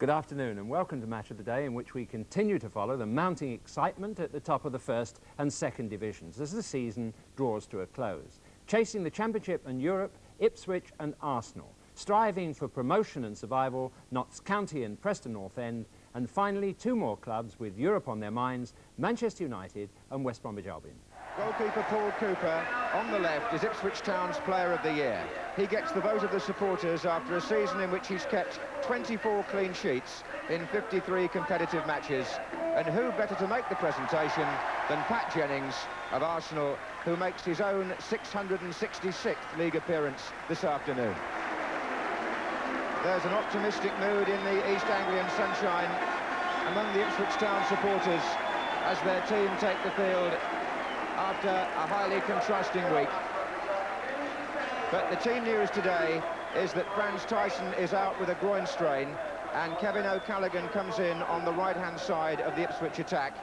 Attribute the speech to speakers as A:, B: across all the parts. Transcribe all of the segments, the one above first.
A: Good afternoon and welcome to Match of the Day, in which we continue to follow the mounting excitement at the top of the first and second divisions as the season draws to a close. Chasing the Championship and Europe, Ipswich and Arsenal. Striving for promotion and survival, Notts County and Preston North End. And finally, two more clubs with Europe on their minds, Manchester United and West Bromwich Albion.
B: Goalkeeper Paul Cooper on the left is Ipswich Town's Player of the Year. He gets the vote of the supporters after a season in which he's kept 24 clean sheets in 53 competitive matches. And who better to make the presentation than Pat Jennings of Arsenal, who makes his own 666th league appearance this afternoon. There's an optimistic mood in the East Anglian sunshine among the Ipswich Town supporters as their team take the field after a highly contrasting week. But the team news today is that Franz Tyson is out with a groin strain, and Kevin O'Callaghan comes in on the right-hand side of the Ipswich attack,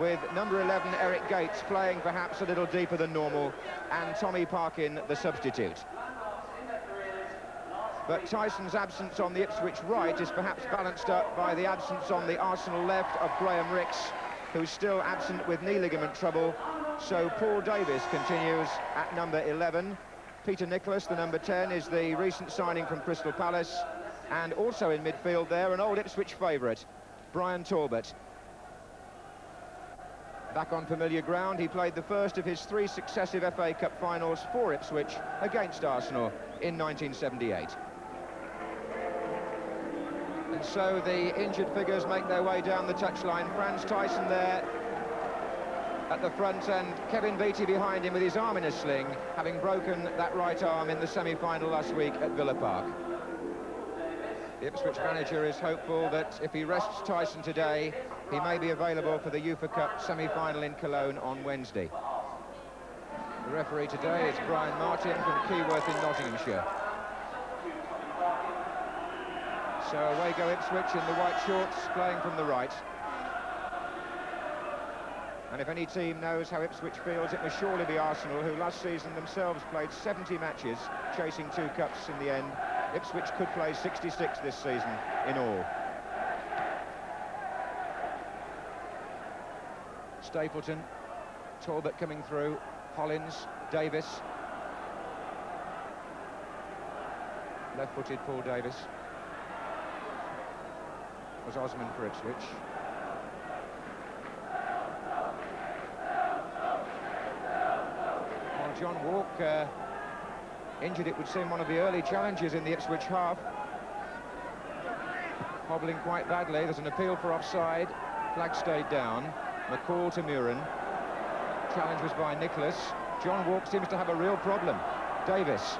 B: with number 11 Eric Gates playing perhaps a little deeper than normal, and Tommy Parkin the substitute. But Tyson's absence on the Ipswich right is perhaps balanced up by the absence on the Arsenal left of Graham Ricks, who's still absent with knee ligament trouble. So Paul Davis continues at number 11. Peter Nicholas, the number 10, is the recent signing from Crystal Palace. And also in midfield there, an old Ipswich favourite, Brian Talbot. Back on familiar ground, he played the first of his 3 successive FA Cup finals for Ipswich against Arsenal in 1978. And so the injured figures make their way down the touchline. Franz Tyson there at the front, and Kevin Beattie behind him with his arm in a sling, having broken that right arm in the semi-final last week at Villa Park. The Ipswich manager is hopeful that if he rests Tyson today, he may be available for the UEFA Cup semi-final in Cologne on Wednesday. The referee today is Brian Martin from Keyworth in Nottinghamshire. So away go Ipswich in the white shorts, playing from the right. And if any team knows how Ipswich feels, it must surely be Arsenal, who last season themselves played 70 matches, chasing 2 cups in the end. Ipswich could play 66 this season in all. Stapleton, Talbot coming through, Hollins, Davis. Left-footed Paul Davis. Was Osman for Ipswich. Well, John Walk injured, it would seem, one of the early challenges in the Ipswich half. Hobbling quite badly. There's an appeal for offside. Flag stayed down. McCall to Muren. Challenge was by Nicholas. John Walk seems to have a real problem. Davis.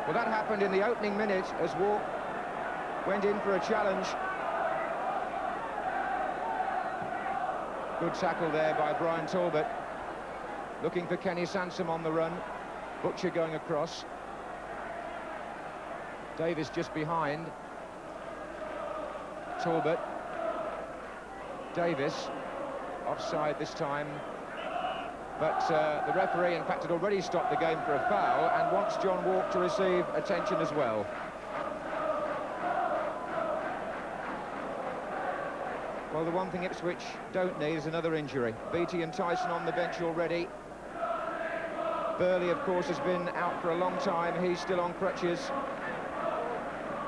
B: Well, that happened in the opening minute as Walk went in for a challenge. Good tackle there by Brian Talbot. Looking for Kenny Sansom on the run. Butcher going across. Davis just behind. Talbot. Davis. Offside this time. But the referee, in fact, had already stopped the game for a foul and wants John Walk to receive attention as well. Well, the one thing Ipswich don't need is another injury. Beattie and Tyson on the bench already. Burley, of course, has been out for a long time. He's still on crutches.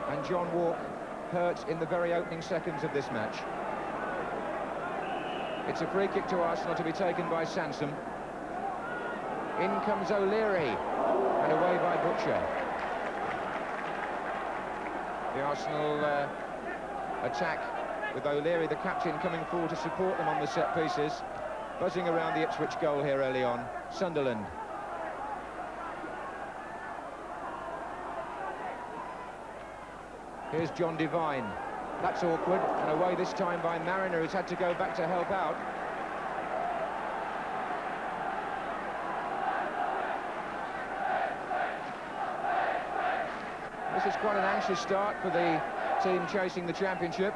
B: And John Walk hurt in the very opening seconds of this match. It's a free kick to Arsenal to be taken by Sansom. In comes O'Leary, and away by Butcher. The Arsenal attack with O'Leary, the captain, coming forward to support them on the set pieces. Buzzing around the Ipswich goal here early on. Sunderland. Here's John Devine. That's awkward, and away this time by Mariner, who's had to go back to help out. This is quite an anxious start for the team chasing the championship.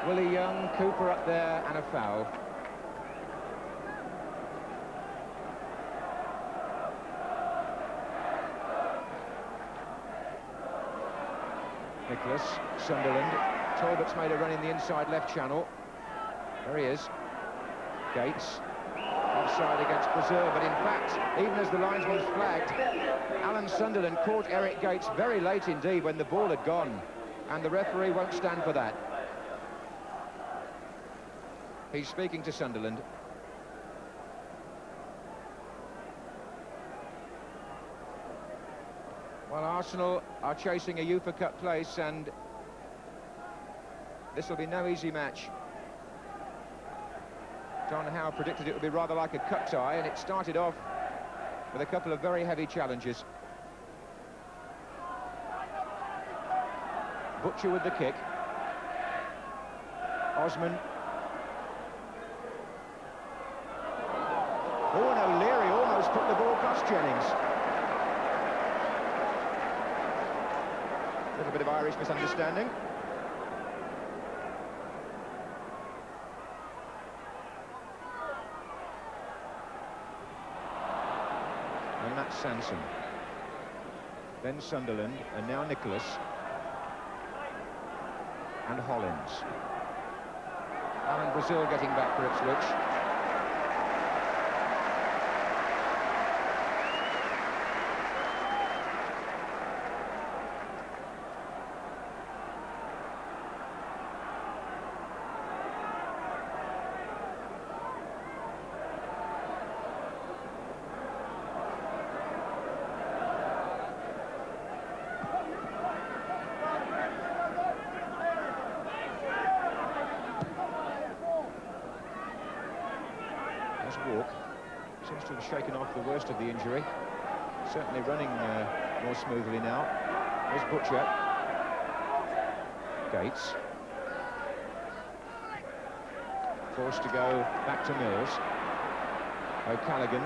B: Willie Young, Cooper up there, and a foul. Nicholas, Sunderland. Talbot's made a run in the inside left channel. There he is. Gates. Offside against Brazil, but in fact, even as the linesman's flagged, Alan Sunderland caught Eric Gates very late indeed when the ball had gone, and the referee won't stand for that. He's speaking to Sunderland. Well, Arsenal are chasing a UEFA Cup place, and this will be no easy match. John Howe predicted it would be rather like a cup tie, and it started off with a couple of very heavy challenges. Butcher with the kick. Osman. Oh, and O'Leary almost put the ball past Jennings. A little bit of Irish misunderstanding. And that's Sanson. Then Sunderland, and now Nicholas. And Hollins. Alan Brazil getting back for Ipswich. Walk seems to have shaken off the worst of the injury, certainly running more smoothly now. There's Butcher. Gates forced to go back to Mills. O'Callaghan.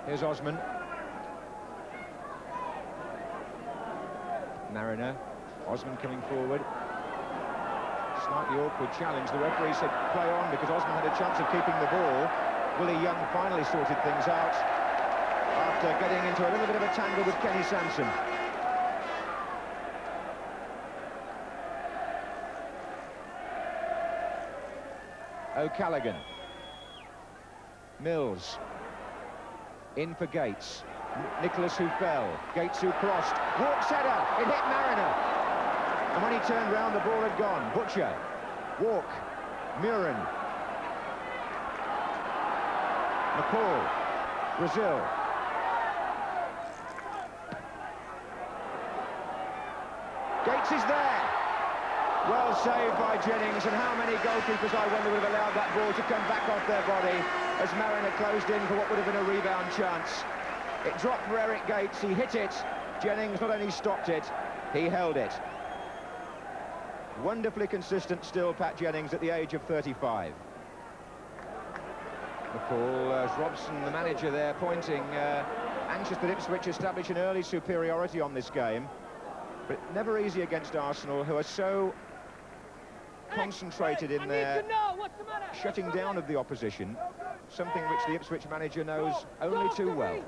B: Here's Osman. Mariner. Osman coming forward. Slightly awkward challenge. The referee said play on because Osman had a chance of keeping the ball. Willie Young finally sorted things out after getting into a little bit of a tangle with Kenny Sanson. O'Callaghan. Mills. In for Gates. Nicholas who fell. Gates who crossed. Walks header. It hit Mariner. And when he turned round, the ball had gone. Butcher, Walk, Murin, McCall, Brazil. Gates is there. Well saved by Jennings, and how many goalkeepers, I wonder, would have allowed that ball to come back off their body as Mariner closed in for what would have been a rebound chance. It dropped for Eric Gates, he hit it. Jennings not only stopped it, he held it. Wonderfully consistent still, Pat Jennings, at the age of 35. McCall, Robson, the manager there, pointing, anxious that Ipswich establish an early superiority on this game. But never easy against Arsenal, who are so concentrated in their shutting down of the opposition, something which the Ipswich manager knows only too well.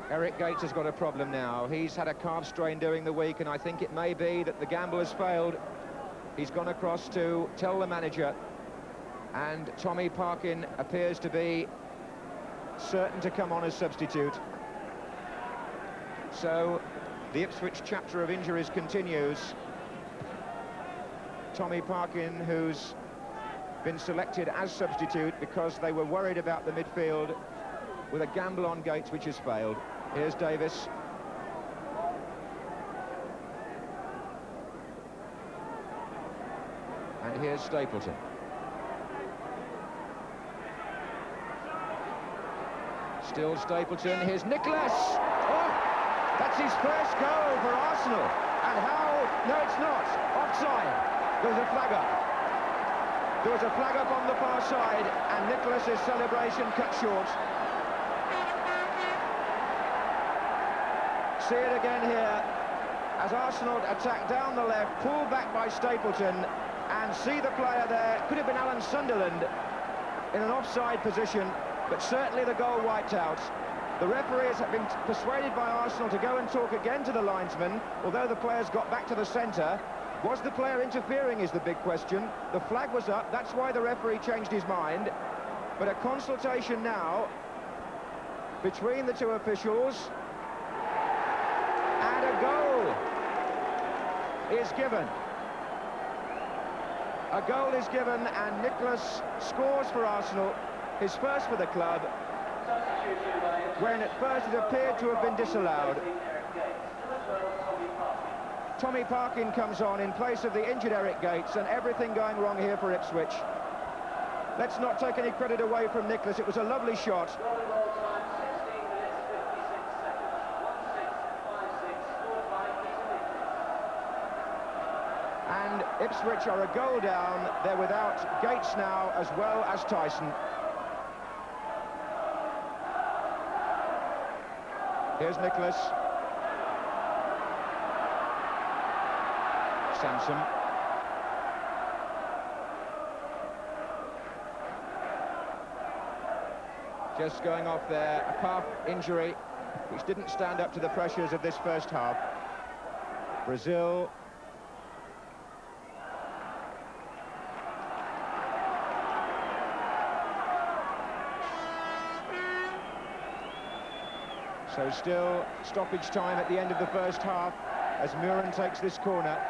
B: Eric Gates has got a problem now. He's had a calf strain during the week, and I think it may be that the gamble has failed. He's gone across to tell the manager, and Tommy Parkin appears to be certain to come on as substitute. So the Ipswich chapter of injuries continues. Tommy Parkin, who's been selected as substitute because they were worried about the midfield, with a gamble on Gates which has failed. Here's Davis. And here's Stapleton. Still Stapleton. Here's Nicholas. Oh, that's his first goal for Arsenal. And how? No, it's not. Offside. There's a flag up. There was a flag up on the far side, and Nicholas's celebration cut short. see it again here, as Arsenal attack down the left, pulled back by Stapleton, and see the player there, could have been Alan Sunderland, in an offside position, but certainly the goal wiped out. The referees have been persuaded by Arsenal to go and talk again to the linesman, although the players got back to the centre. Was the player interfering is the big question. The flag was up, that's why the referee changed his mind. But a consultation now between the two officials, and a goal is given. A goal is given, and Nicholas scores for Arsenal, his first for the club, when at first it appeared to have been disallowed. Tommy Parkin comes on in place of the injured Eric Gates, and everything going wrong here for Ipswich. Let's not take any credit away from Nicholas, it was a lovely shot. And Ipswich are a goal down, they're without Gates now as well as Tyson. Here's Nicholas. Samson. Just going off there, a calf injury, which didn't stand up to the pressures of this first half. Brazil. So still stoppage time at the end of the first half as Muren takes this corner.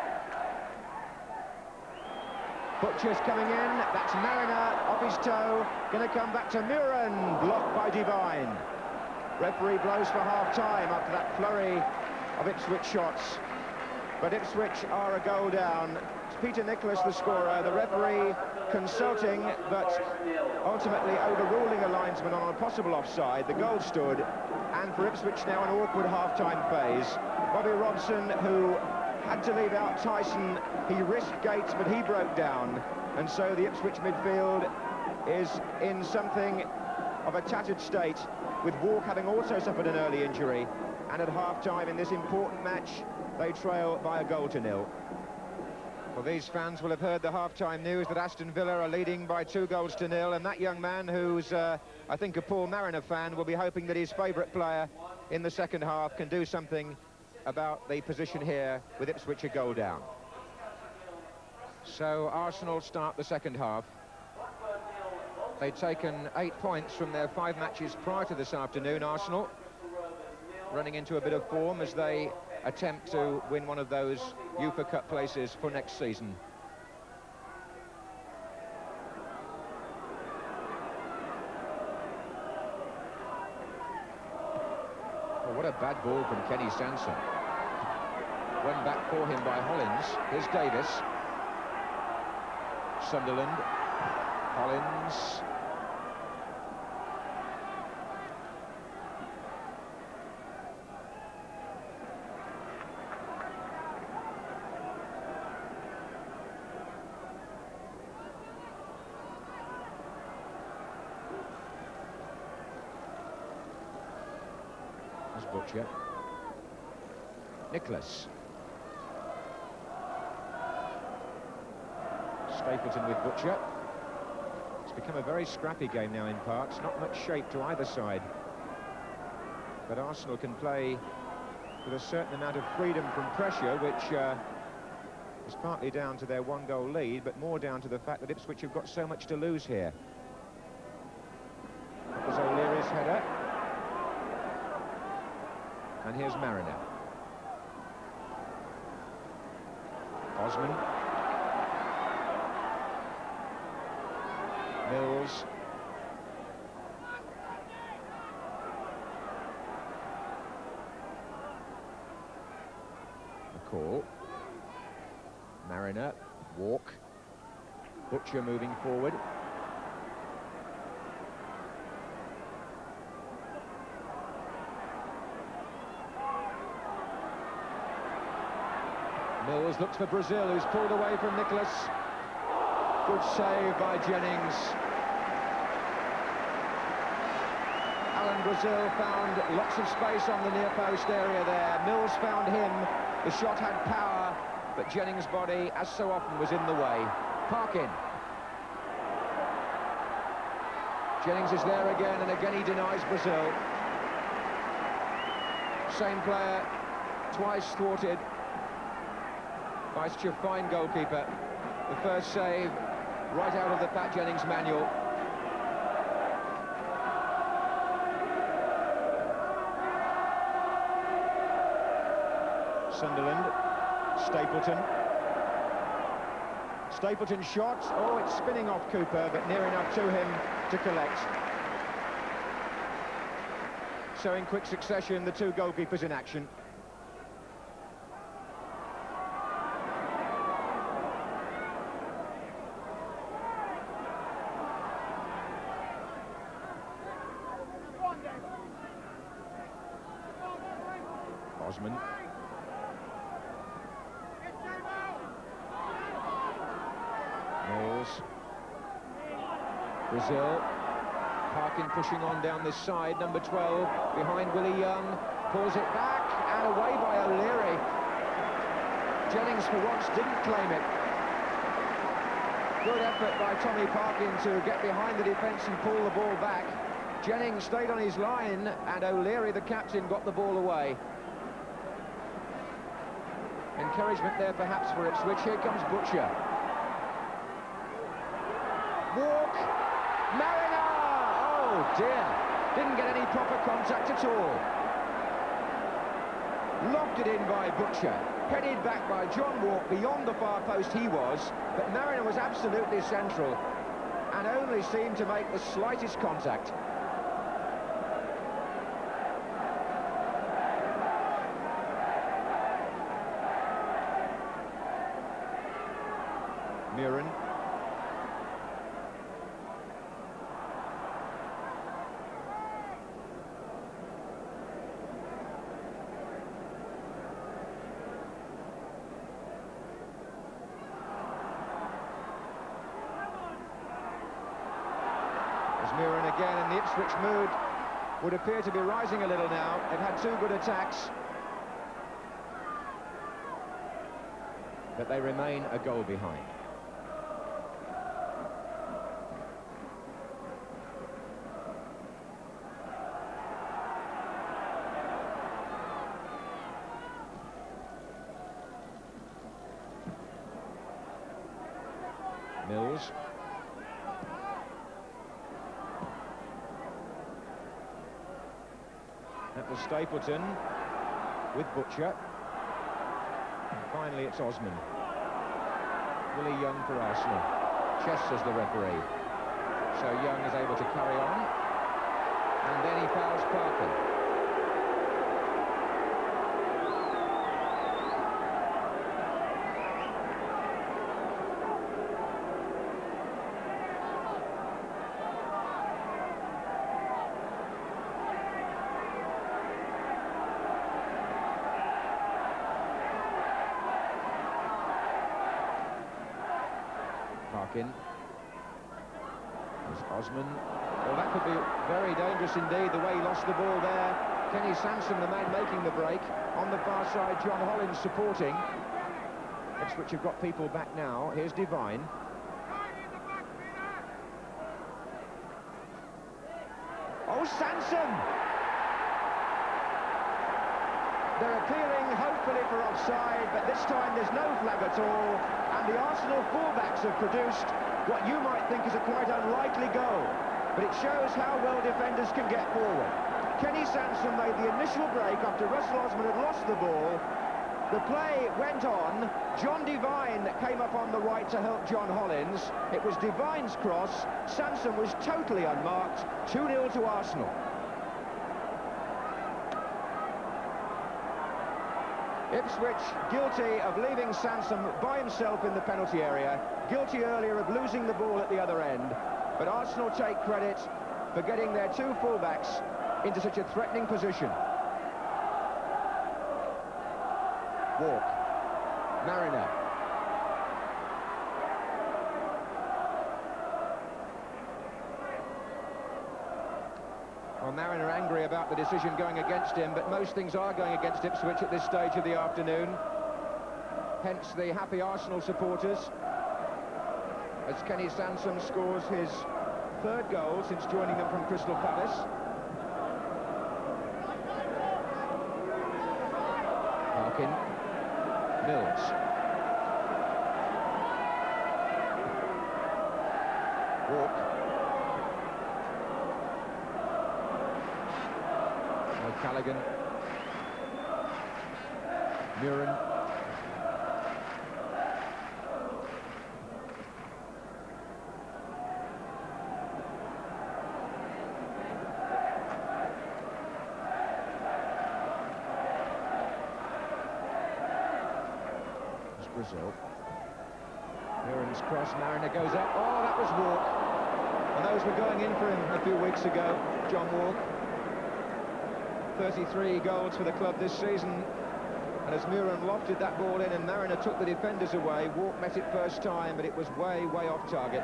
B: Butcher's coming in, that's Mariner off his toe, going to come back to Muren, blocked by Devine. Referee blows for half-time after that flurry of Ipswich shots. But Ipswich are a goal down. It's Peter Nicholas the scorer, the referee consulting, but ultimately overruling a linesman on a possible offside. The goal stood, and for Ipswich now an awkward half-time phase. Bobby Robson, who had to leave out Tyson, he risked Gates, but he broke down, and so the Ipswich midfield is in something of a tattered state, with Walk having also suffered an early injury, and at half-time in this important match they trail by 1-0. Well, these fans will have heard the half-time news that Aston Villa are leading by 2-0, and that young man, who's I think a Paul Mariner fan, will be hoping that his favourite player in the second half can do something about the position here with Ipswich a goal down. So Arsenal start the second half. They'd taken 8 points from their 5 matches prior to this afternoon. Arsenal running into a bit of form as they attempt to win one of those UEFA Cup places for next season. Well, what a bad ball from Kenny Sansom. Went back for him by Hollins. Here's Davis. Sunderland. Hollins. There's Butcher. Nicholas. Stapleton with Butcher. It's become a very scrappy game now in parts, not much shape to either side. But Arsenal can play with a certain amount of freedom from pressure, which is partly down to their 1-goal lead, but more down to the fact that Ipswich have got so much to lose here. That was O'Leary's header. And here's Mariner. Osman. Mills. McCall. Mariner. Walk. Butcher moving forward. Mills looks for Brazil, who's pulled away from Nicholas. Good save by Jennings. and Brazil found lots of space on the near post area there. Mills found him. The shot had power, but Jennings' body, as so often, was in the way. Parkin. Jennings is there again, and again he denies Brazil. Same player, twice thwarted by such a fine goalkeeper. The first save right out of the Pat Jennings manual. Sunderland, Stapleton. Stapleton's shot, oh, it's spinning off Cooper, but near enough to him to collect. So in quick succession, the two goalkeepers in action. Osman. Mills. Brazil. Parkin pushing on down this side, number 12, behind Willie Young, pulls it back, and away by O'Leary. Jennings, for once, didn't claim it. Good effort by Tommy Parkin to get behind the defence and pull the ball back. Jennings stayed on his line, and O'Leary, the captain, got the ball away. Encouragement there, perhaps, for Ipswich. Here comes Butcher. Walk. Mariner! Oh dear, didn't get any proper contact at all. Lobbed it in by Butcher, headed back by John Walk, beyond the far post he was, but Mariner was absolutely central and only seemed to make the slightest contact. Murin. Murin again, and the Ipswich mood would appear to be rising a little now. They've had two good attacks, but they remain a goal behind. Mills. That was Stapleton with Butcher. And finally it's Osman. Willie Young for Arsenal. Chess, says the referee. So Young is able to carry on. And then he fouls Parker. Parkin. There's Osman. Well, that could be very dangerous indeed, the way he lost the ball there. Kenny Sansom, the man making the break. On the far side, John Hollins supporting. Ipswich have got people back now. Here's Devine. Oh, Sansom! They're appealing, hopefully, for offside, but this time there's no flag at all, and the Arsenal fullbacks have produced what you might think is a quite unlikely goal, but it shows how well defenders can get forward. Kenny Sansom made the initial break after Russell Osman had lost the ball. The play went on. John Devine came up on the right to help John Hollins. It was Devine's cross. Sansom was totally unmarked. 2-0 to Arsenal. Ipswich guilty of leaving Sansom by himself in the penalty area, guilty earlier of losing the ball at the other end, but Arsenal take credit for getting their two fullbacks into such a threatening position. Walk. Mariner. Well, Marin are angry about the decision going against him, but most things are going against Ipswich at this stage of the afternoon. Hence the happy Arsenal supporters, as Kenny Sansom scores his third goal since joining them from Crystal Palace. Parkin, Mills. Walk. Callaghan, Murin, there's Brazil. Murin's cross, Mariner goes up. Oh, that was Walk. And those were going in for him a few weeks ago, John Walk. 33 goals for the club this season, and as Murin lofted that ball in and Mariner took the defenders away, Walk met it first time, but it was way off target.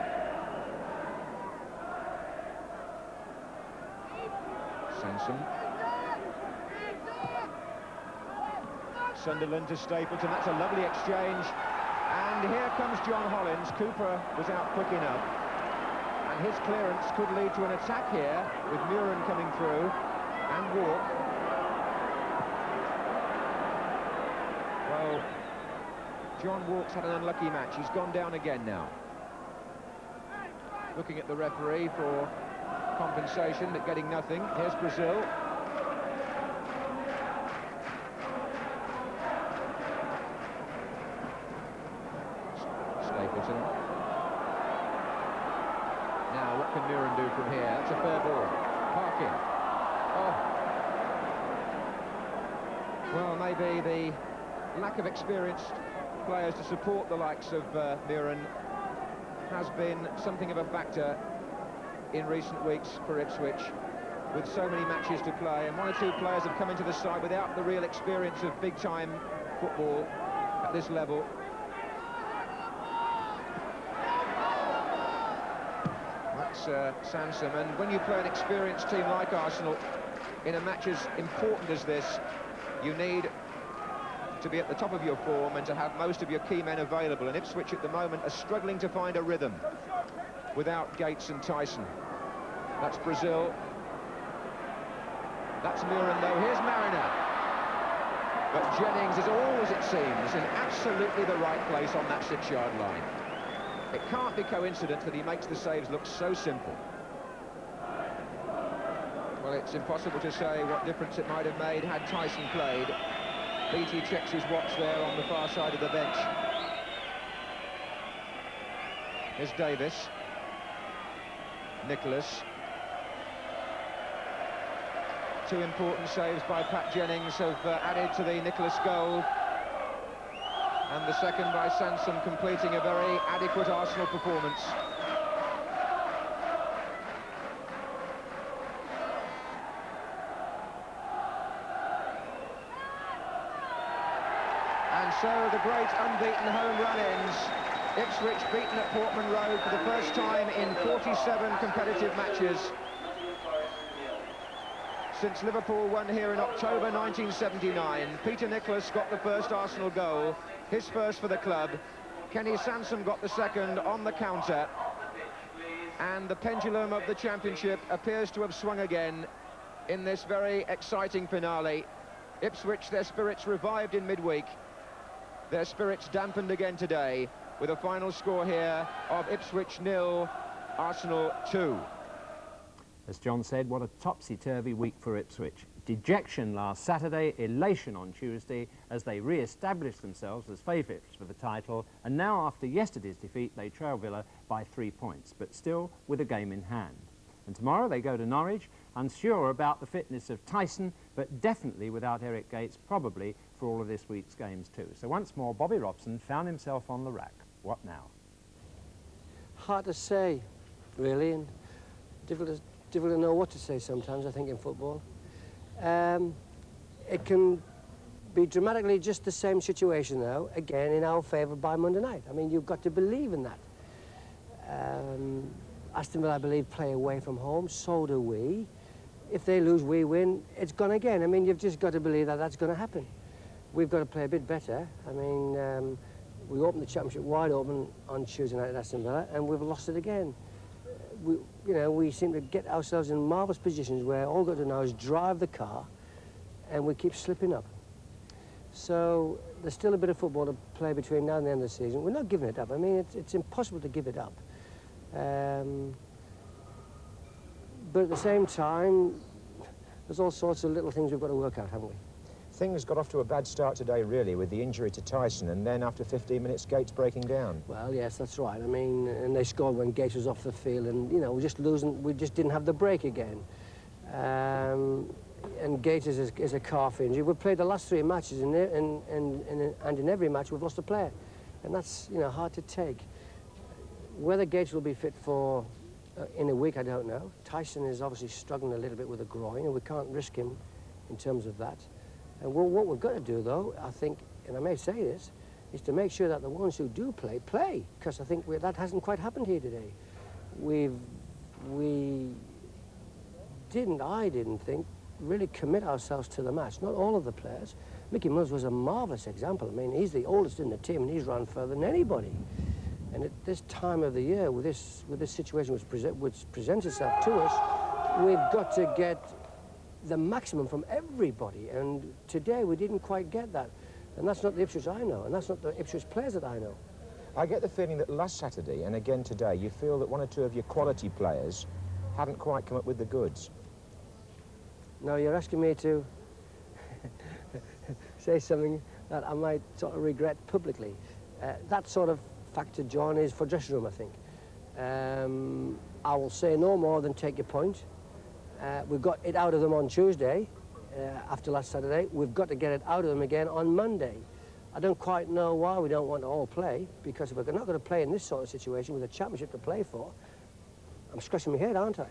B: Sansom. Sunderland to Stapleton, that's a lovely exchange, and here comes John Hollins. Cooper was out quick enough, and his clearance could lead to an attack here with Murin coming through and Walk. Well, John Walk's had an unlucky match. He's gone down again now. Looking at the referee for compensation, but getting nothing. Here's Brazil. Stapleton. Now, what can Murin do from here? That's a fair ball. Parkin. Oh. Well, maybe the lack of experienced players to support the likes of Murin has been something of a factor in recent weeks for Ipswich, with so many matches to play, and one or two players have come into the side without the real experience of big-time football at this level. That's Sansom, and when you play an experienced team like Arsenal in a match as important as this, you need to be at the top of your form and to have most of your key men available, and Ipswich at the moment are struggling to find a rhythm without Gates and Tyson. That's Brazil. That's Murin, though. Here's Mariner. But Jennings is always, it seems, in absolutely the right place on that 6-yard line. It can't be coincidence that he makes the saves look so simple. Well, it's impossible to say what difference it might have made had Tyson played. Beattie checks his watch there on the far side of the bench. Here's Davis. Nicholas. Two important saves by Pat Jennings have added to the Nicholas goal. And the second by Sansom, completing a very adequate Arsenal performance. So the great unbeaten home run ends. Ipswich beaten at Portman Road for the first time in 47 competitive matches. Since Liverpool won here in October 1979, Peter Nicholas got the first Arsenal goal, his first for the club. Kenny Sansom got the second on the counter. And the pendulum of the championship appears to have swung again in this very exciting finale. Ipswich, their spirits revived in midweek. Their spirits dampened again today with a final score here of Ipswich 0, Arsenal 2.
A: As John said, what a topsy-turvy week for Ipswich. Dejection last Saturday, elation on Tuesday as they re-established themselves as favourites for the title, and now after yesterday's defeat they trail Villa by 3 points, but still with a game in hand. And tomorrow they go to Norwich, unsure about the fitness of Tyson, but definitely without Eric Gates, probably for all of this week's games too. So once more, Bobby Robson found himself on the rack. What now?
C: Hard to say, really, and difficult to know what to say sometimes, I think, in football. It can be dramatically just the same situation now, again, in our favour by Monday night. I mean, you've got to believe in that. Aston Villa, I believe, play away from home, so do we. if they lose, we win, it's gone again. I mean, you've just got to believe that that's going to happen. We've got to play a bit better. I mean, we opened the championship wide open on Tuesday night at Aston Villa, and we've lost it again. We seem to get ourselves in marvellous positions where all we've got to do now is drive the car, and we keep slipping up. So there's still a bit of football to play between now and the end of the season. We're not giving it up. I mean, it's impossible to give it up. But at the same time, there's all sorts of little things we've got to work out, haven't we?
B: Things got off to a bad start today, really, with the injury to Tyson, and then after 15 minutes, Gates breaking down.
C: Well, yes, that's right. I mean, and they scored when Gates was off the field, and, you know, we just didn't have the break again. And Gates is a calf injury. We've played the last 3 matches, and in every match we've lost a player. And that's, you know, hard to take. Whether Gates will be fit for in a week, I don't know. Tyson is obviously struggling a little bit with a groin, and we can't risk him in terms of that. And what we've got to do, though, I think, and I may say this, is to make sure that the ones who do play, play. Because I think that hasn't quite happened here today. I didn't think, really commit ourselves to the match. Not all of the players. Mickey Mills was a marvellous example. I mean, he's the oldest in the team, and he's run further than anybody. And at this time of the year, with this situation which presents itself to us, we've got to get the maximum from everybody. And today we didn't quite get that. And that's not the Ipswich I know, and that's not the Ipswich players that I know.
B: I get the feeling that last Saturday, and again today, you feel that 1 or 2 of your quality players haven't quite come up with the goods.
C: No, you're asking me to say something that I might sort of regret publicly. That sort of factor, John, is for dressing room, I think. I will say no more than take your point. We've got it out of them on Tuesday, after last Saturday. We've got to get it out of them again on Monday. I don't quite know why we don't want to all play, because if we're not going to play in this sort of situation with a championship to play for, I'm scratching my head, aren't I?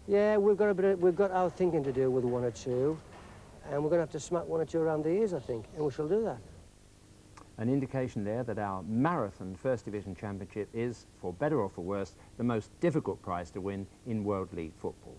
C: Yeah, we've got our thinking to do with 1 or 2, and we're going to have to smack 1 or 2 around the ears, I think, and we shall do that.
A: An indication there that our marathon First Division Championship is, for better or for worse, the most difficult prize to win in World League football.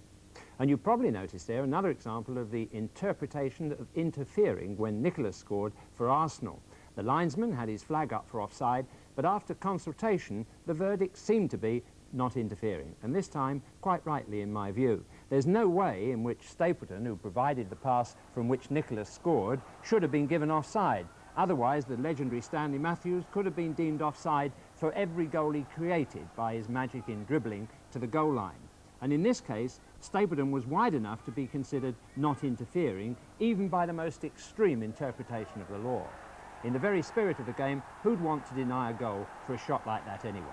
A: And you probably noticed there another example of the interpretation of interfering when Nicholas scored for Arsenal. The linesman had his flag up for offside, but after consultation, the verdict seemed to be not interfering, and this time quite rightly in my view. There's no way in which Stapleton, who provided the pass from which Nicholas scored, should have been given offside. Otherwise, the legendary Stanley Matthews could have been deemed offside for every goal he created by his magic in dribbling to the goal line. And in this case, Stapleton was wide enough to be considered not interfering, even by the most extreme interpretation of the law. In the very spirit of the game, who'd want to deny a goal for a shot like that anyway?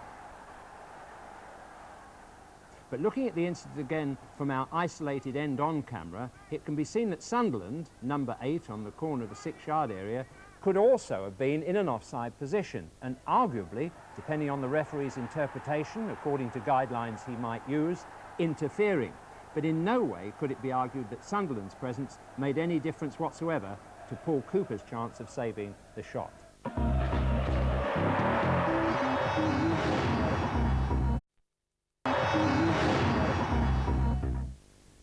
A: But looking at the incident again from our isolated end-on camera, it can be seen that Sunderland, number 8 on the corner of the 6-yard area, could also have been in an offside position, and arguably, depending on the referee's interpretation, according to guidelines he might use, interfering. But in no way could it be argued that Sunderland's presence made any difference whatsoever to Paul Cooper's chance of saving the shot.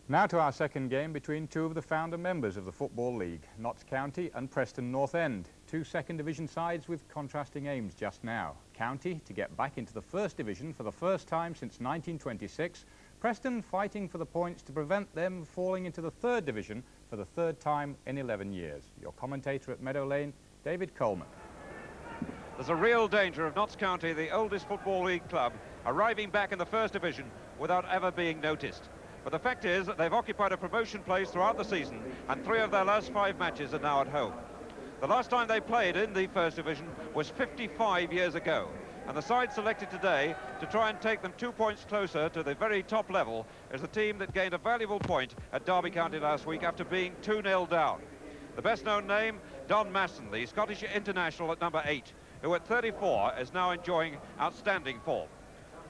D: Now to our second game between 2 of the founder members of the Football League, Notts County and Preston North End. 2 second division sides with contrasting aims just now. County to get back into the First Division for the first time since 1926. Preston fighting for the points to prevent them falling into the Third Division for the 3rd time in 11 years. Your commentator at Meadow Lane, David Coleman.
B: There's a real danger of Notts County, the oldest Football League club, arriving back in the First Division without ever being noticed. But the fact is that they've occupied a promotion place throughout the season, and 3 of their last 5 matches are now at home. The last time they played in the First Division was 55 years ago, and the side selected today to try and take them 2 points closer to the very top level is the team that gained a valuable point at Derby County last week after being 2-0 down. The best-known name, Don Masson, the Scottish international at number 8, who at 34 is now enjoying outstanding form.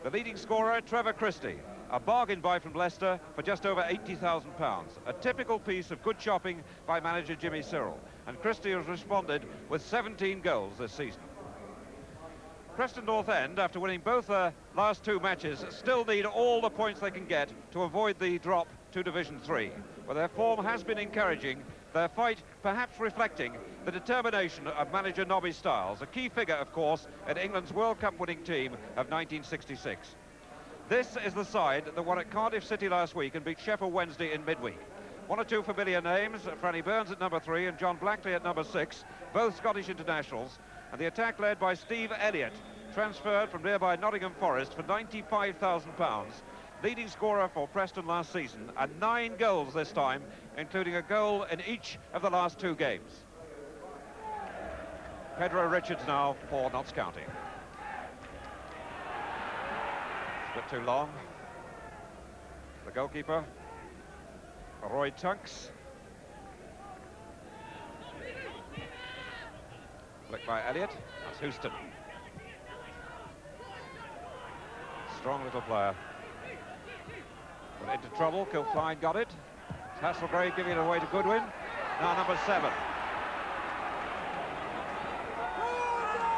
B: The leading scorer, Trevor Christie, a bargain buy from Leicester for just over £80,000. A typical piece of good shopping by manager Jimmy Cyril. And Christie has responded with 17 goals this season.
E: Preston North End, after winning both their last two matches, still need all the points they can get to avoid the drop to Division 3. But their form has been encouraging, their fight perhaps reflecting the determination of manager Nobby Stiles, a key figure, of course, in England's World Cup winning team of 1966. This is the side that won at Cardiff City last week and beat Sheffield Wednesday in midweek. One or two familiar names, Franny Burns at number 3 and John Blackley at number 6, both Scottish internationals, and the attack led by Steve Elliott, transferred from nearby Nottingham Forest for £95,000, leading scorer for Preston last season, and 9 goals this time, including a goal in each of the last 2 games. Pedro Richards now for Notts County. It's a bit too long. The goalkeeper, Roy Tunks. Flick by Elliott, that's Houston. Strong little player. But into trouble, Kilcline got it. Hasselgrave giving it away to Goodwin. Now number 7.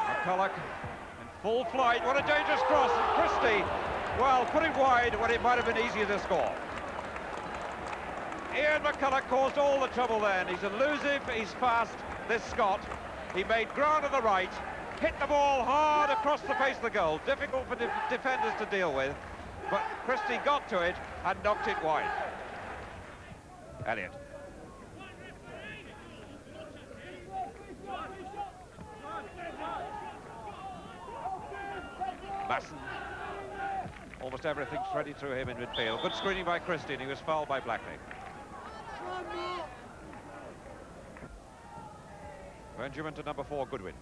E: McCulloch in full flight, what a dangerous cross. And Christie, well, put it wide when it might have been easier to score. Ian McCulloch caused all the trouble then. He's elusive, he's fast, this Scot. He made ground on the right, hit the ball hard across the face of the goal. Difficult for defenders to deal with, but Christie got to it and knocked it wide. Elliott. Masson. Almost everything's ready through him in midfield. Good screening by Christie, and he was fouled by Blackley. Benjamin to number 4, Goodwin.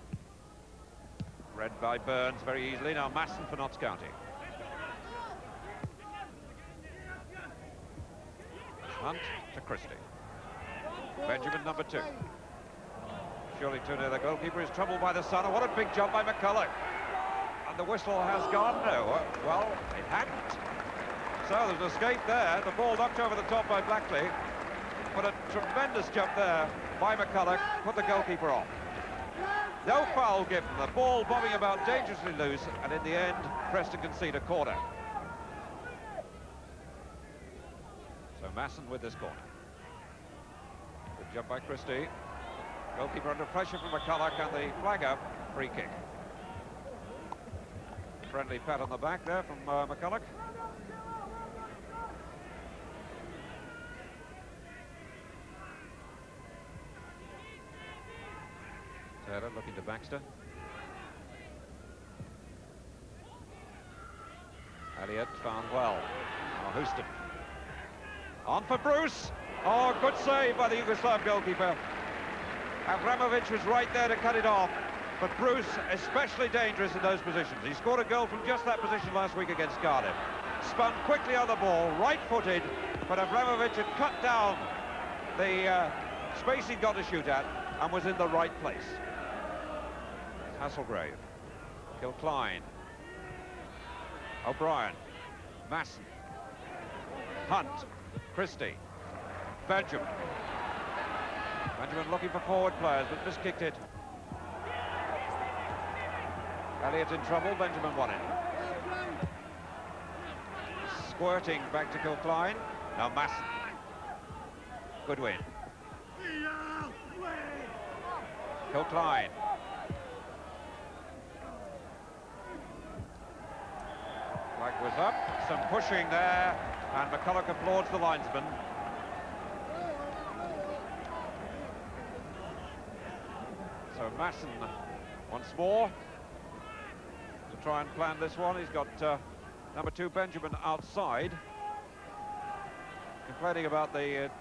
E: Read by Burns very easily. Now Masson for Notts County. Hunt to Christie. Benjamin number 2. Surely too near the goalkeeper, is troubled by the sun. What a big jump by McCulloch. And the whistle has gone. No, well, it hadn't. So there's an escape there. The ball knocked over the top by Blackley. But a tremendous jump there by McCulloch, put the goalkeeper off. No foul given, the ball bobbing about dangerously loose, and in the end, Preston concede a corner. So Masson with this corner. Good jump by Christie. Goalkeeper under pressure from McCulloch, and the flag up, free kick. Friendly pat on the back there from McCulloch. Taylor looking to Baxter. Elliott found well. Oh, Houston. On for Bruce. Oh, good save by the Yugoslav goalkeeper. Avramovic was right there to cut it off. But Bruce, especially dangerous in those positions. He scored a goal from just that position last week against Cardiff. Spun quickly on the ball, right-footed, but Avramovic had cut down the space he'd got to shoot at and was in the right place. Hasselgrave, Kilcline, O'Brien, Masson, Hunt, Christie, Benjamin. Benjamin looking for forward players, but miskicked it. Elliott in trouble, Benjamin won it. Squirting back to Kilcline, now Masson. Goodwin. Kilcline. Flag was up, some pushing there, and McCulloch applauds the linesman. So Masson once more to try and plan this one. He's got number 2 Benjamin outside, complaining about the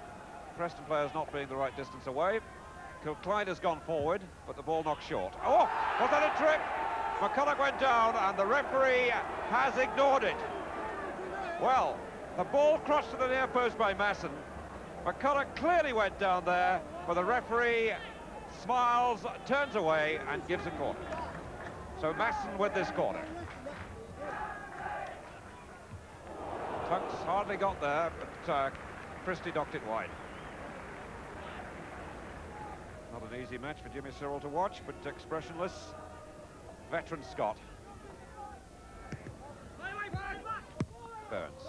E: Preston players not being the right distance away. Kilcline has gone forward, but the ball knocked short. Oh, was that a trip? McCulloch went down, and the referee has ignored it. Well, the ball crossed to the near post by Masson. McCulloch clearly went down there, but the referee smiles, turns away, and gives a corner. So Masson with this corner. Tunks hardly got there, but Christie knocked it wide. Not an easy match for Jimmy Cyril to watch, but expressionless. Veteran Scott. Burns.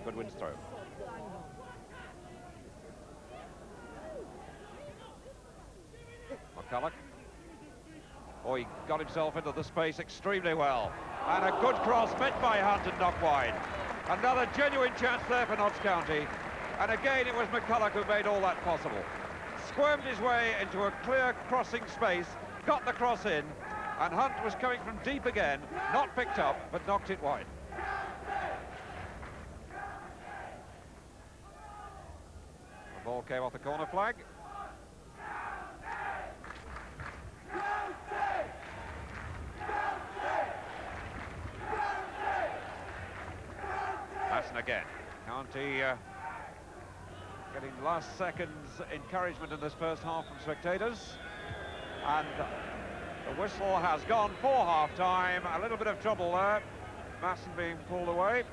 E: Goodwin's throw. McCulloch. Oh, he got himself into the space extremely well. And a good cross met by Hunt and knocked wide. Another genuine chance there for Notts County. And again, it was McCulloch who made all that possible. Squirmed his way into a clear crossing space, got the cross in, and Hunt was coming from deep again, not picked up, but knocked it wide. The ball came off the corner flag. Masson again. County getting last seconds encouragement in this first half from spectators. And the whistle has gone for half-time. A little bit of trouble there. Masson being pulled away.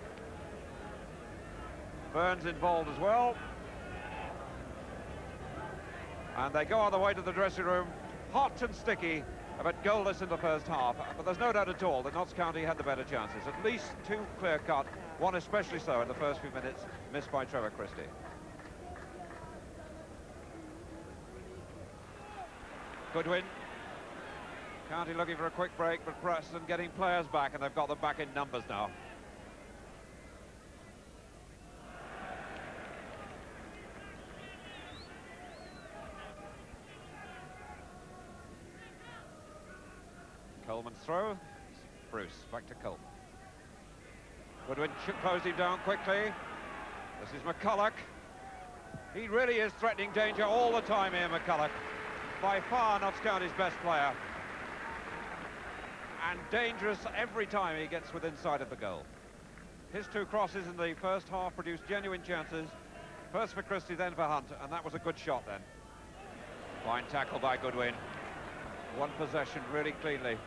E: Burns involved as well. And they go on the way to the dressing room, hot and sticky, but goalless in the first half. But there's no doubt at all that Notts County had the better chances. At least two clear-cut, one especially so in the first few minutes, missed by Trevor Christie. Goodwin. County looking for a quick break, but Preston getting players back, and they've got them back in numbers now. Coleman's throw. Bruce, back to Coleman. Goodwin closed him down quickly. This is McCulloch. He really is threatening danger all the time here, McCulloch. By far Notts County's best player. And dangerous every time he gets within sight of the goal. His two crosses in the first half produced genuine chances. First for Christie, then for Hunt, and that was a good shot then. Fine tackle by Goodwin. One possession really cleanly.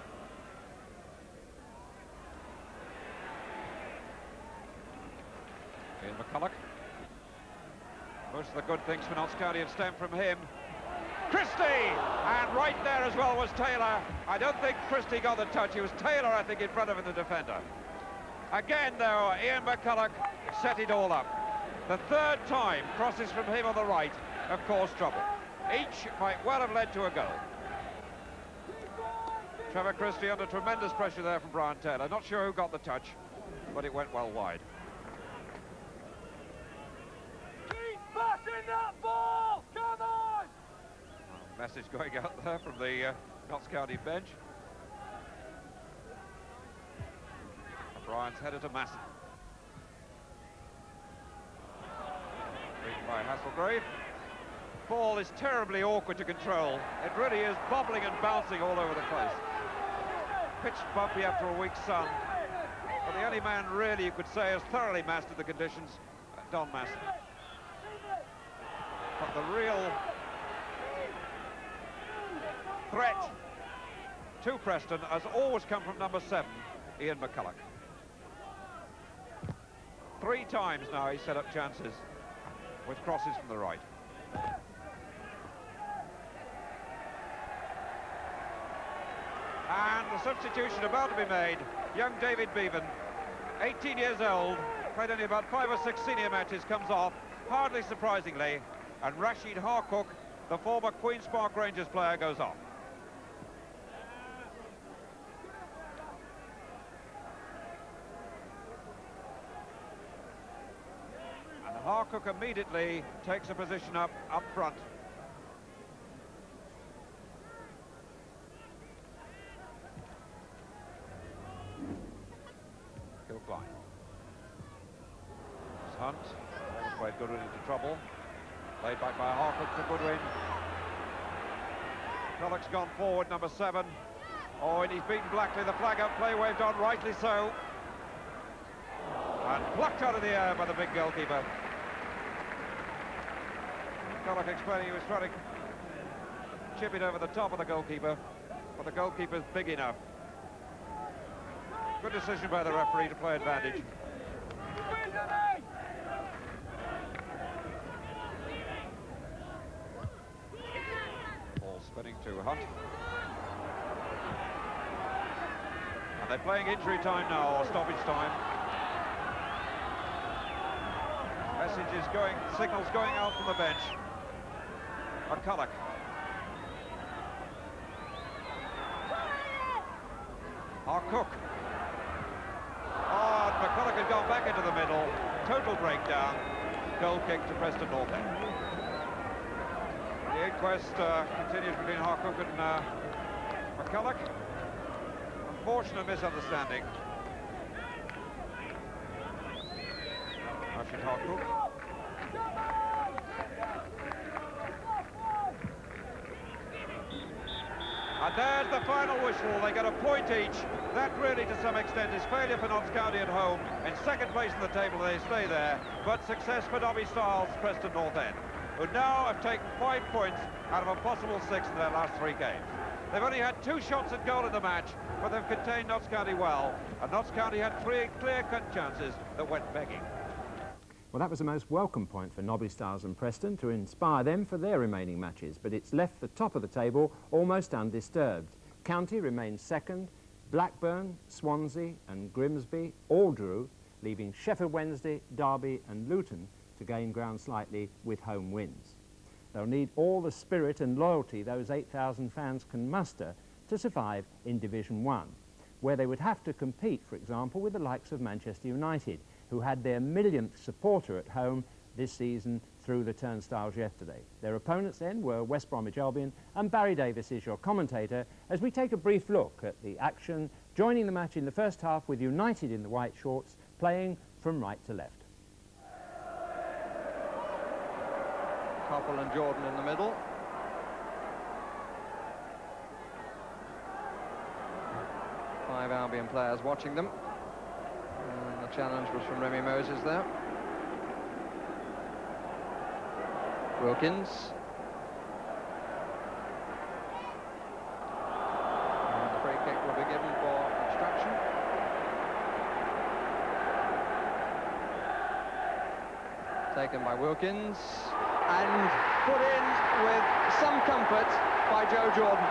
E: Ian McCulloch. Most of the good things for Notts County have stemmed from him. Christie! And right there as well was Taylor. I don't think Christie got the touch. It was Taylor, I think, in front of him, the defender. Again, though, Ian McCulloch set it all up. The third time, crosses from him on the right have caused trouble. Each might well have led to a goal. Trevor Christie under tremendous pressure there from Brian Taylor. Not sure who got the touch, but it went well wide.
F: Keep passing that ball! Come on!
E: Message going out there from the Notts County bench. O'Brien's headed to Masson. Beaten by Hasselgrave. Ball is terribly awkward to control. It really is bobbling and bouncing all over the place. Pitched bumpy after a week's sun. But the only man really you could say has thoroughly mastered the conditions, Don Masson. But the real threat to Preston has always come from number 7, Ian McCulloch. 3 times now he's set up chances with crosses from the right. And the substitution about to be made. Young David Bevan, 18 years old, played only about 5 or 6 senior matches, comes off, hardly surprisingly, and Rashid Harcook, the former Queen's Park Rangers player, goes off. And Harcook immediately takes a position up front. Kilcline. It's Hunt. Almost played Goodwin into trouble. Laid back by Harcook to Goodwin. McCulloch's gone forward, number 7. Oh, and he's beaten Blackley. The flag up play waved on, rightly so. And plucked out of the air by the big goalkeeper. McCulloch explaining he was trying to chip it over the top of the goalkeeper, but the goalkeeper's big enough. Good decision by the referee to play advantage. Ball spinning to Hunt. And they're playing injury time now, or stoppage time. Messages going, signals going out from the bench. McCulloch. Cook. Oh, and McCulloch had gone back into the middle. Total breakdown. Goal kick to Preston North End. The inquest continues between Harcook and McCulloch. Unfortunate misunderstanding. Rashid Harcook. And there's the final whistle. They get a point each. That really, to some extent, is failure for Notts County at home. In second place in the table, they stay there. But success for Nobby Stiles, Preston North End, who now have taken 5 points out of a possible 6 in their last 3 games. They've only had 2 shots at goal in the match, but they've contained Notts County well. And Notts County had 3 clear-cut chances that went begging.
A: Well, that was the most welcome point for Nobby Stiles and Preston to inspire them for their remaining matches, but it's left the top of the table almost undisturbed. County remains second, Blackburn, Swansea and Grimsby all drew, leaving Sheffield Wednesday, Derby and Luton to gain ground slightly with home wins. They'll need all the spirit and loyalty those 8,000 fans can muster to survive in Division 1, where they would have to compete, for example, with the likes of Manchester United, who had their millionth supporter at home this season through the turnstiles yesterday. Their opponents then were West Bromwich Albion, and Barry Davis is your commentator as we take a brief look at the action, joining the match in the first half with United in the white shorts, playing from right to left.
B: Coppell and Jordan in the middle. Five Albion players watching them. And the challenge was from Remy Moses there. Wilkins. And the free kick will be given for obstruction. Taken by Wilkins. And put in with some comfort by Joe Jordan.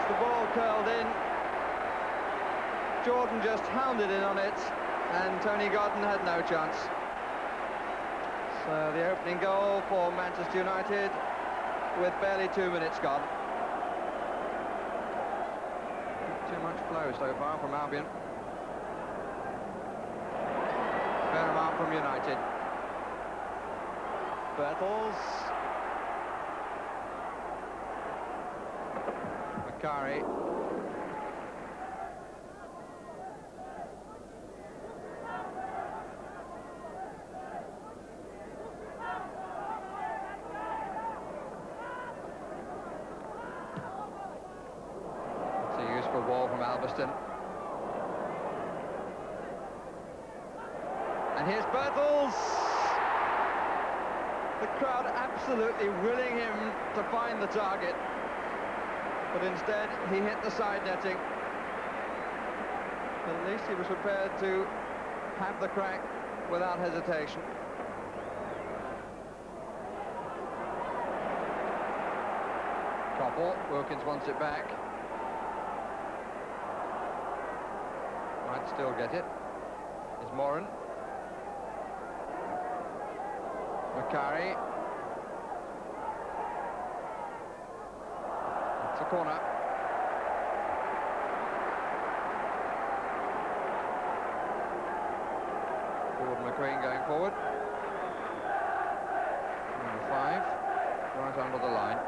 B: The ball curled in. Jordan just hounded in on it, and Tony Godden had no chance. So the opening goal for Manchester United with barely 2 minutes gone. Not too much flow so far from Albion. Fair amount from United. Bertels. Macari. It's a useful ball from Alveston. And here's Bertels. The crowd absolutely willing him to find the target. But instead, he hit the side netting. But at least he was prepared to have the crack without hesitation. Coppell, Wilkins wants it back. Might still get it. Is Moran. Macari. It's a corner. Gordon McQueen going forward. Number 5, right under the line.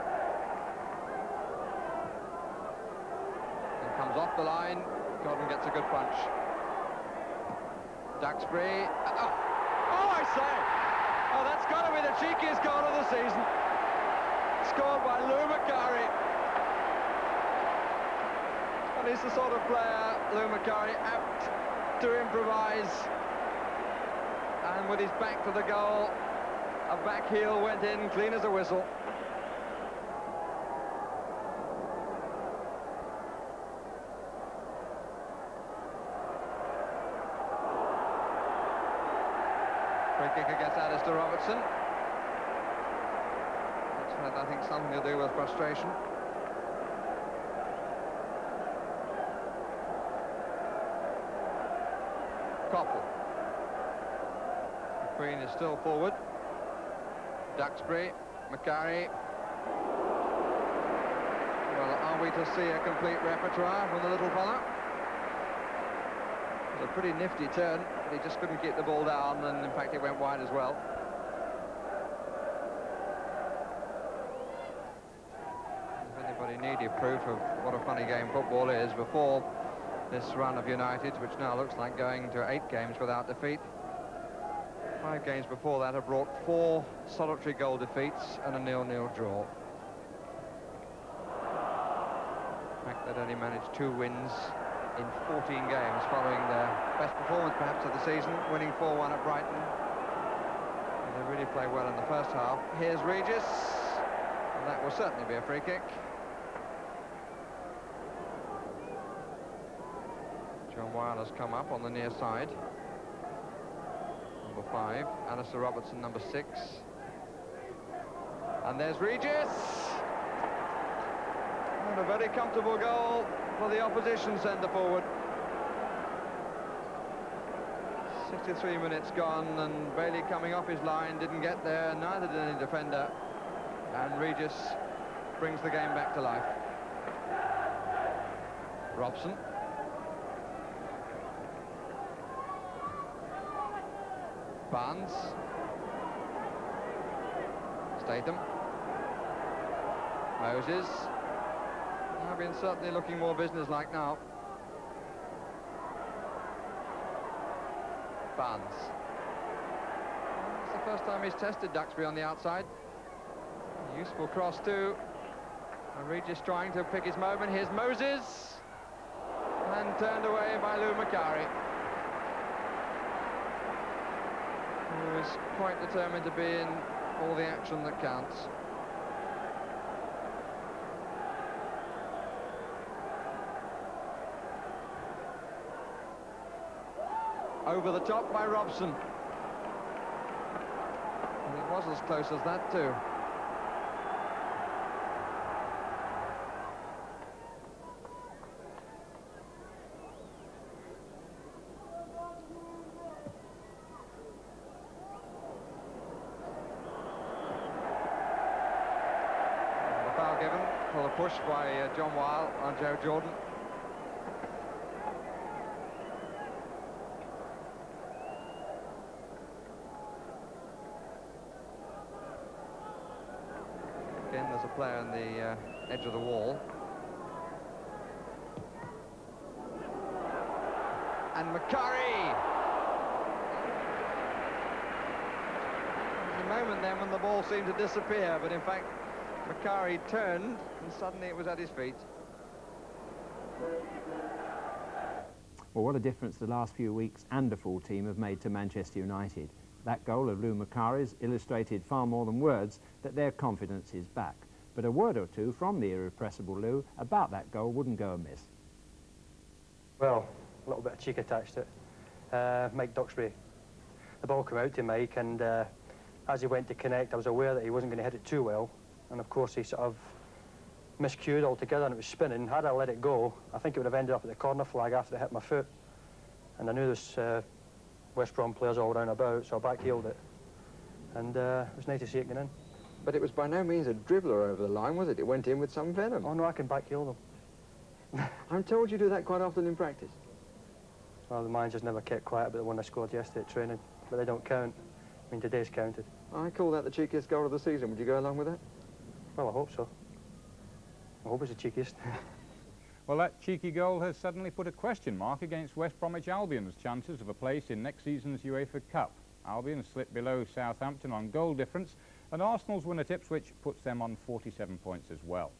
B: And comes off the line. Gordon gets a good punch. Duxbury. Oh, I say! Oh, that's got to be the cheekiest goal of the season. Scored by Lou Macari. And he's the sort of player, Lou Macari, apt to improvise. And with his back to the goal,
G: A back heel went in clean as a whistle. Free kick against Alistair Robertson. That's had, I think, something to do with frustration. Koppel. Queen is still forward. Duxbury, Macari. Well, are we to see a complete repertoire from the little fella? It was a pretty nifty turn, but he just couldn't keep the ball down, and in fact it went wide as well. If anybody needed proof of what a funny game football is, before this run of United, which now looks like going to 8 games without defeat, 5 games before that have brought 4 solitary goal defeats and a 0-0 draw. In fact, they'd only managed 2 wins in 14 games following their best performance perhaps of the season, winning 4-1 at Brighton. And they really played well in the first half. Here's Regis, and that will certainly be a free kick. John Weil has come up on the near side. Number 5, Alistair Robertson, number 6. And there's Regis! And a very comfortable goal for the opposition centre-forward. 63 minutes gone, and Bailey coming off his line, didn't get there, neither did any defender. And Regis brings the game back to life. Robson. Barnes. Statham. Moses. Been certainly looking more businesslike now. Barnes. It's the first time he's tested Duxbury on the outside. A useful cross too. And Regis trying to pick his moment. Here's Moses. And turned away by Lou Macari, who is quite determined to be in all the action that counts. Over the top by Robson. And it was as close as that too. The foul given for the push by John Weil on Joe Jordan. Again, there's a player on the edge of the wall. And Macari! There was a moment then when the ball seemed to disappear, but in fact, Macari turned, and suddenly it was at his feet.
A: Well, what a difference the last few weeks and a full team have made to Manchester United. That goal of Lou Macari's illustrated far more than words that their confidence is back. But a word or two from the irrepressible Lou about that goal wouldn't go amiss.
H: Well, a little bit of cheek attached to it. Mike Duxbury. The ball came out to Mike, and as he went to connect, I was aware that he wasn't going to hit it too well. And of course, he sort of miscued altogether, and it was spinning. Had I let it go, I think it would have ended up at the corner flag after it hit my foot. And I knew this West Brom players all round about, so I back-heeled it. And it was nice to see it get in.
G: But it was by no means a dribbler over the line, was it? It went in with some venom.
H: Oh no, I can back-heel them.
G: I'm told you do that quite often in practice.
H: Well, the managers never kept quiet about the one I scored yesterday at training, but they don't count. I mean, today's counted.
G: I call that the cheekiest goal of the season. Would you go along with that?
H: Well, I hope so. I hope it's the cheekiest.
D: Well, that cheeky goal has suddenly put a question mark against West Bromwich Albion's chances of a place in next season's UEFA Cup. Albion slipped below Southampton on goal difference, and Arsenal's win at Ipswich puts them on 47 points as well.